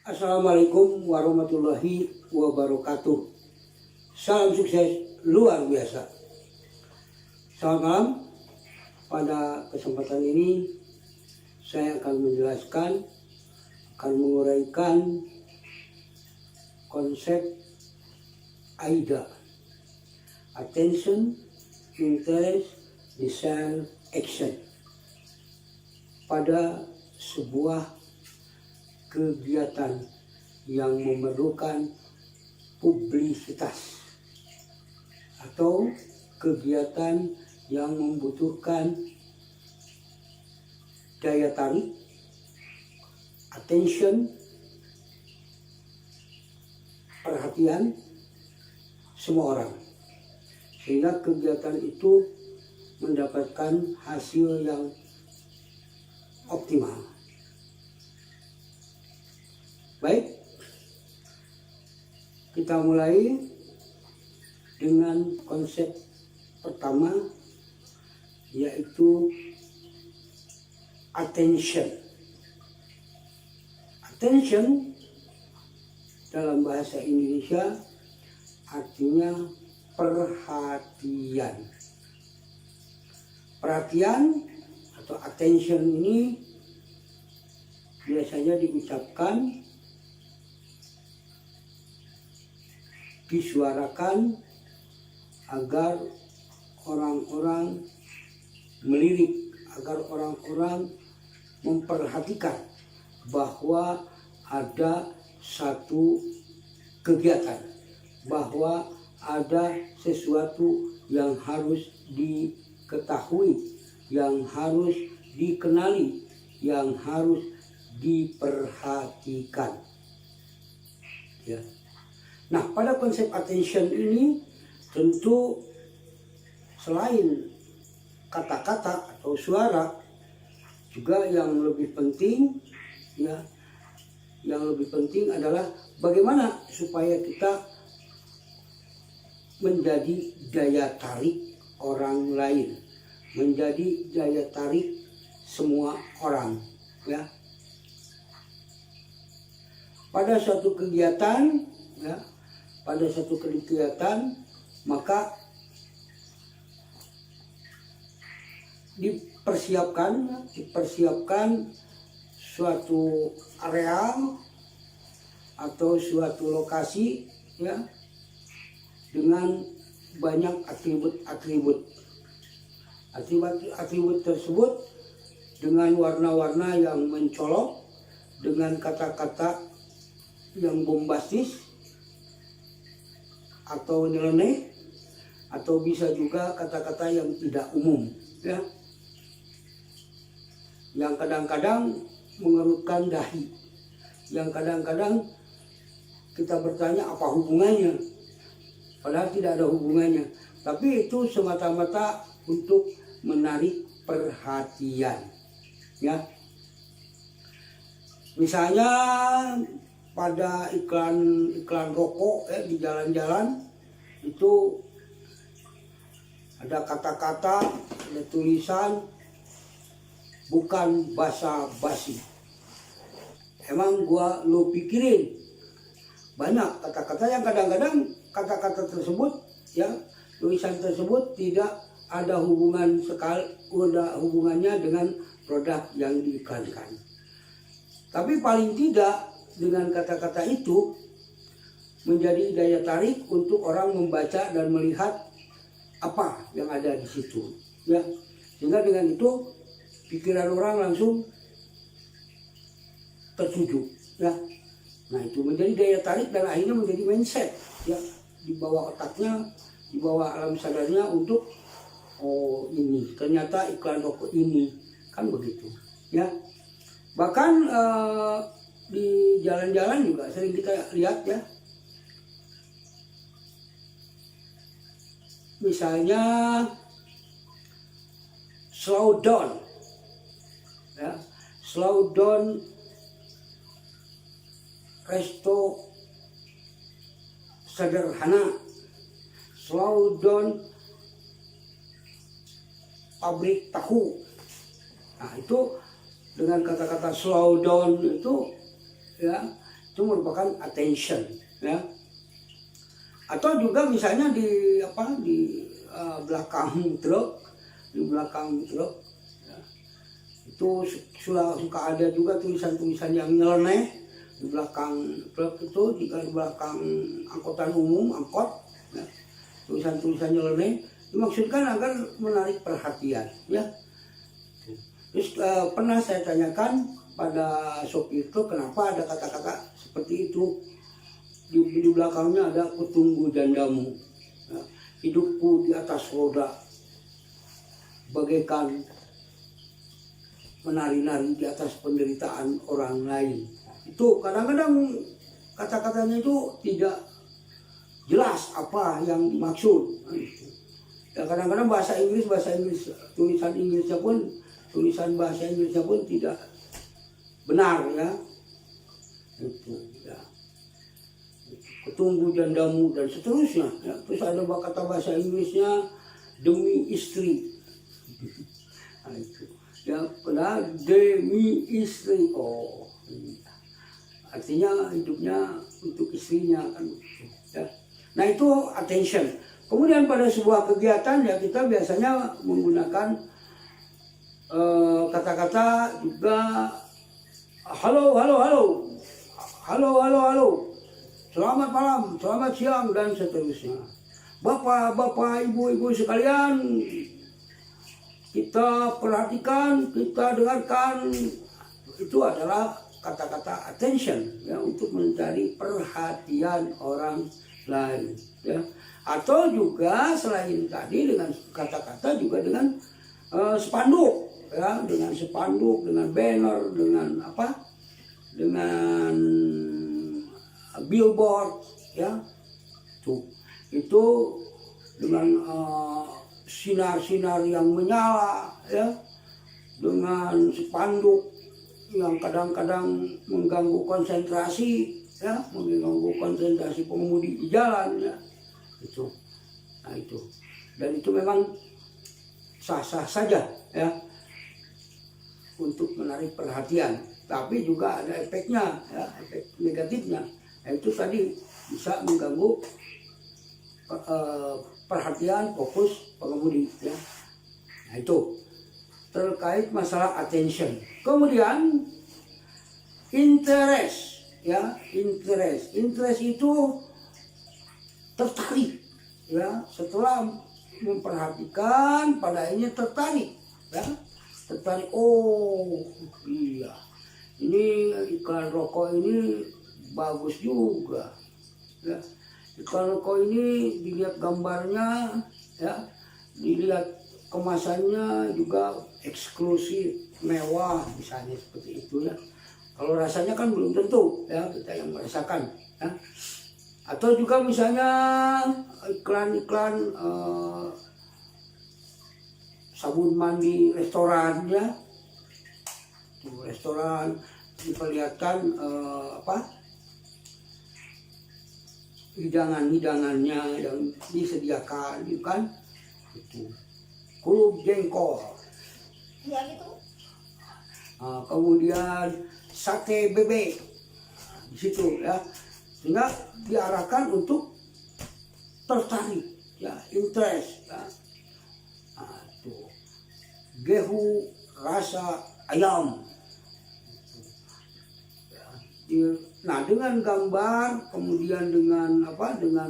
Assalamualaikum warahmatullahi wabarakatuh. Salam sukses luar biasa. Selamat malam. Pada kesempatan ini saya akan menjelaskan, akan menguraikan konsep AIDA. Attention, Interest, Desire, Action. Pada sebuah kegiatan yang memerlukan publisitas atau kegiatan yang membutuhkan daya tarik, attention, perhatian semua orang, sehingga kegiatan itu mendapatkan hasil yang optimal. Baik, kita mulai dengan konsep pertama, yaitu attention. Attention dalam bahasa Indonesia artinya perhatian. Perhatian atau attention ini biasanya diucapkan, disuarakan agar orang-orang melirik, agar orang-orang memperhatikan bahwa ada satu kegiatan, bahwa ada sesuatu yang harus diketahui, yang harus dikenali, yang harus diperhatikan. Ya. Nah, pada konsep attention ini tentu selain kata-kata atau suara, juga yang lebih penting, ya, yang lebih penting adalah bagaimana supaya kita menjadi daya tarik orang lain, menjadi daya tarik semua orang, ya. Pada suatu kegiatan, ya, pada suatu kegiatan maka dipersiapkan suatu areal atau suatu lokasi, ya, dengan banyak atribut tersebut dengan warna-warna yang mencolok, dengan kata-kata yang bombastis atau nyeleneh, atau bisa juga kata-kata yang tidak umum, ya, yang kadang-kadang mengerutkan dahi, yang kadang-kadang kita bertanya apa hubungannya, padahal tidak ada hubungannya, tapi itu semata-mata untuk menarik perhatian, ya. Misalnya pada iklan rokok, di jalan-jalan itu ada kata-kata, ada tulisan bukan basa-basi. Emang lo pikirin banyak kata-kata yang kadang-kadang kata-kata tersebut, ya, tulisan tersebut tidak ada hubungannya dengan produk yang diiklankan. Tapi paling tidak dengan kata-kata itu menjadi daya tarik untuk orang membaca dan melihat apa yang ada di situ, ya. Sehingga dengan itu pikiran orang langsung tertuju, ya. Nah, itu menjadi daya tarik dan akhirnya menjadi mindset, ya, di bawah otaknya, di bawah alam sadarnya untuk ini ternyata iklan rokok ini, kan begitu, ya. Bahkan di jalan-jalan juga sering kita lihat, ya. Misalnya slow down, ya, slow down resto sederhana, slow down pabrik tahu. Nah, itu dengan kata-kata slow down itu, ya, itu merupakan attention, ya. Atau juga misalnya di belakang truk, ya. Itu suka ada juga tulisan-tulisan yang nyeleneh di belakang truk itu, juga di belakang angkutan umum, angkot, ya. Tulisan-tulisan nyeleneh dimaksudkan agar menarik perhatian, ya. Terus pernah saya tanyakan pada sopir itu kenapa ada kata-kata seperti itu. Di belakangnya ada "Kutunggu jandamu, ya. Hidupku di atas roda bagaikan menari-nari di atas penderitaan orang lain." Itu kadang-kadang kata-katanya itu tidak jelas apa yang dimaksud. Ya, kadang-kadang bahasa Inggris tulisan bahasa Inggrisnya pun tidak benar, ya. Itu, ya. Kutunggu jandamu dan seterusnya, ya. Terus ada kata bahasa Inggrisnya demi istri. Nah, itu. Ya, padahal demi istri. Oh, artinya hidupnya untuk istrinya, kan. Ya. Nah, itu attention. Kemudian pada sebuah kegiatan, ya, kita biasanya menggunakan kata-kata juga halo, selamat malam, selamat siang, dan seterusnya. Bapak, ibu sekalian, kita perhatikan, kita dengarkan. Itu adalah kata-kata attention, ya, untuk mencari perhatian orang lain, ya. Atau juga selain tadi dengan kata-kata juga dengan spanduk, ya, dengan spanduk, dengan banner, dengan billboard, ya. Itu dengan sinar-sinar yang menyala, ya, dengan spanduk yang kadang-kadang mengganggu konsentrasi, ya, mengganggu konsentrasi pengemudi di jalan, ya. Itu, nah itu, dan itu memang sah-sah saja, ya, untuk menarik perhatian, tapi juga ada efeknya, ya, efek negatifnya, yaitu tadi bisa mengganggu perhatian, fokus pengemudi, ya. Nah, itu terkait masalah attention. Kemudian interest, ya, interest itu tertarik, ya, setelah memperhatikan pada ini tertarik, ya, tertarik. Oh iya, ini iklan rokok ini bagus juga, ya. Iklan rokok ini dilihat gambarnya, ya, dilihat kemasannya juga eksklusif, mewah, misalnya seperti itu, ya. Kalau rasanya kan belum tentu, ya, kita yang merasakan, ya. Atau juga misalnya iklan-iklan sabun mandi restoran, ya. Restoran diperlihatkan hidangan-hidangannya yang disediakan, gitu kan. Itu kulub jengkol, ya gitu. Kemudian sate bebek, di situ, ya, sehingga diarahkan untuk tertarik, ya, interest, ya. Nah, itu gehu rasa ayam, ya. Nah, dengan gambar, kemudian dengan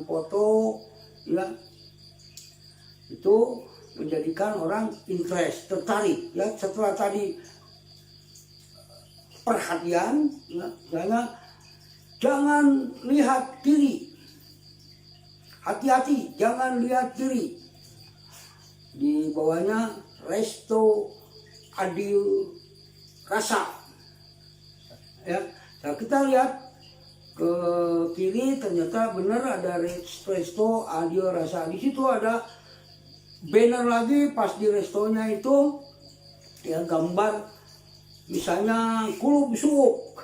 foto, ya, itu menjadikan orang interest, tertarik, ya. Setelah tadi perhatian, ya, jangan lihat kiri, hati-hati, jangan lihat kiri. Di bawahnya resto adil rasa, ya. Nah, kita lihat ke kiri, ternyata benar ada resto adil rasa. Di situ ada banner lagi, pas di restonya itu, ya, gambar misalnya kulub suuk,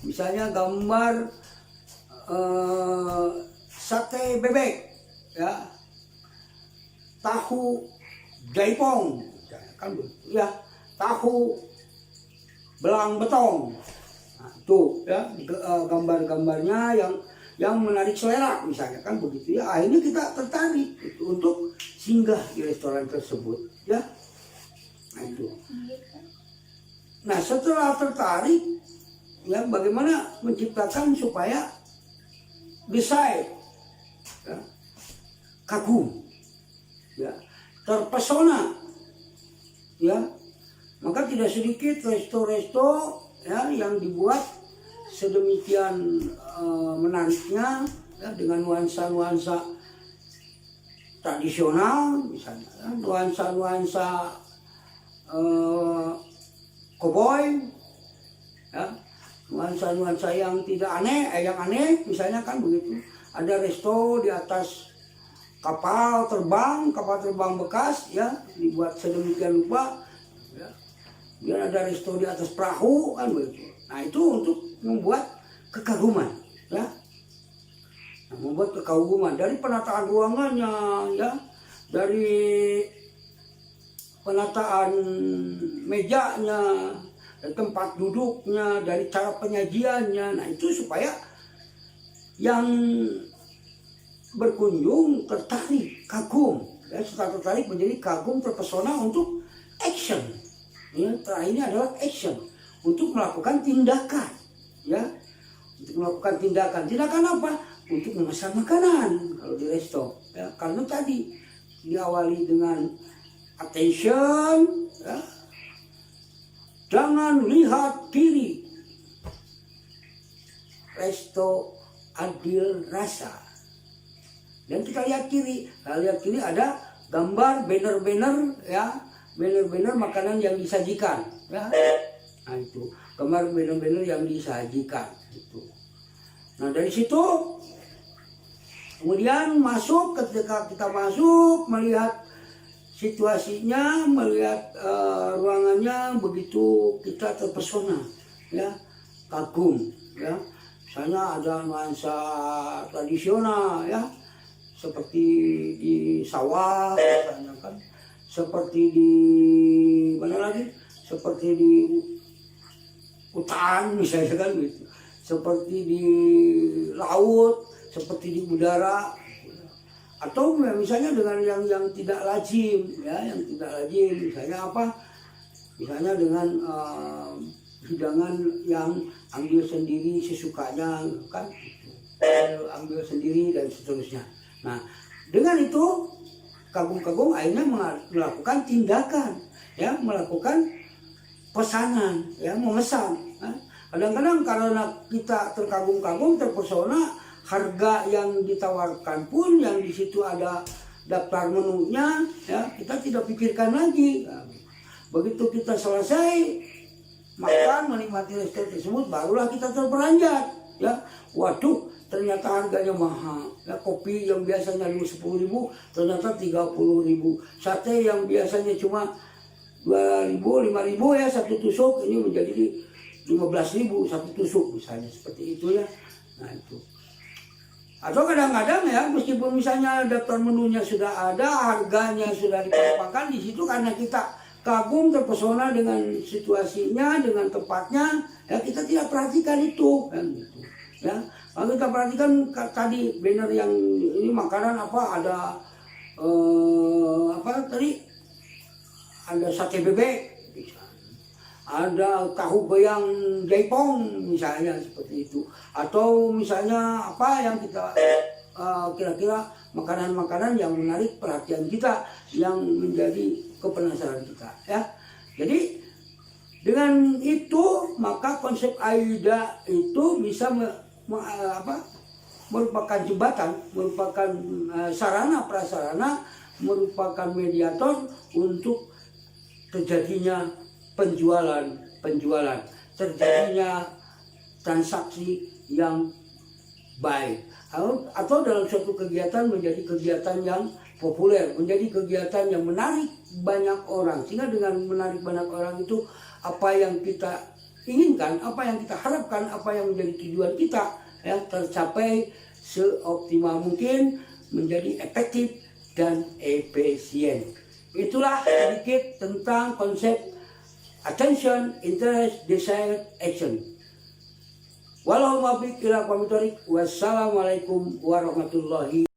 misalnya gambar sate bebek, ya, tahu jaipong, kan, ya, tahu belang betong. Nah, tuh ya gambar-gambarnya yang menarik selera misalnya kan begitu ya, akhirnya kita tertarik gitu, untuk singgah di restoran tersebut ya. Nah itu. Nah setelah tertarik ya, bagaimana menciptakan supaya desain ya, kagum ya, terpesona ya, maka tidak sedikit resto-resto ya yang dibuat sedemikian menariknya ya, dengan nuansa-nuansa tradisional misalnya ya, nuansa-nuansa cowboy ya, nuansa-nuansa yang tidak aneh, yang aneh misalnya kan begitu. Ada resto di atas kapal terbang bekas ya, dibuat sedemikian rupa ya. Kemudian ada resto di atas perahu kan begitu. Nah itu untuk membuat kekaguman ya. Nah, membuat kekaguman dari penataan ruangannya ya, dari penataan mejanya, dari tempat duduknya, dari cara penyajiannya. Nah itu supaya yang berkunjung tertarik, kagum ya, setelah tertarik menjadi kagum, terpesona untuk action ya. Terakhirnya adalah action, untuk melakukan tindakan ya, untuk melakukan tindakan apa? Untuk memesan makanan kalau di resto ya, karena tadi diawali dengan attention ya, jangan lihat kiri, resto adil rasa. Dan kita lihat kiri, ada gambar banner-banner ya, banner-banner makanan yang disajikan ya. Nah itu gambar banner-banner yang disajikan itu. Nah dari situ kemudian masuk, ketika kita masuk melihat situasinya, melihat ruangannya, begitu kita terpesona ya, kagum ya. Misalnya ada nuansa tradisional ya, seperti di sawah misalnya kan, seperti di mana lagi, seperti di hutan misalnya kan gitu, seperti di laut, seperti di udara, atau misalnya dengan yang tidak lazim ya, yang tidak lazim misalnya apa, misalnya dengan hidangan yang ambil sendiri sesukanya kan, ambil sendiri dan seterusnya. Nah dengan itu kagum-kagum akhirnya melakukan tindakan ya, melakukan pesanan ya, memesan. Kadang-kadang karena kita terkagum-kagum, terpesona, harga yang ditawarkan pun yang di situ ada daftar menunya ya, kita tidak pikirkan lagi. Begitu kita selesai makan, menikmati resto tersebut, barulah kita terperanjat ya. Waduh, ternyata harganya mahal ya, kopi yang biasanya 10.000 ternyata 30.000, sate yang biasanya cuma 2.000, 5.000 ya satu tusuk, ini menjadi 15.000 satu tusuk misalnya, seperti itu ya. Nah itu. Atau kadang-kadang ya, meskipun misalnya daftar menunya sudah ada, harganya sudah dipaparkan di situ, karena kita kagum, terpesona dengan situasinya, dengan tempatnya ya, kita tidak perhatikan itu kan gitu ya. Kalau kita perhatikan tadi banner yang ini makanan apa, ada apa tadi, ada sate bebek, ada tahu goyang jaipong misalnya, seperti itu. Atau misalnya apa yang kita kira-kira makanan-makanan yang menarik perhatian kita, yang menjadi kepenasaran kita ya. Jadi dengan itu maka konsep AIDA itu bisa merupakan jembatan, merupakan sarana prasarana, merupakan mediator untuk terjadinya penjualan, terjadinya transaksi yang baik, atau dalam suatu kegiatan menjadi kegiatan yang populer, menjadi kegiatan yang menarik banyak orang. Sehingga dengan menarik banyak orang itu, apa yang kita inginkan, apa yang kita harapkan, apa yang menjadi tujuan kita ya, tercapai seoptimal mungkin, menjadi efektif dan efisien. Itulah sedikit tentang konsep attention, interest, desire, action. Wassalamualaikum warahmatullahi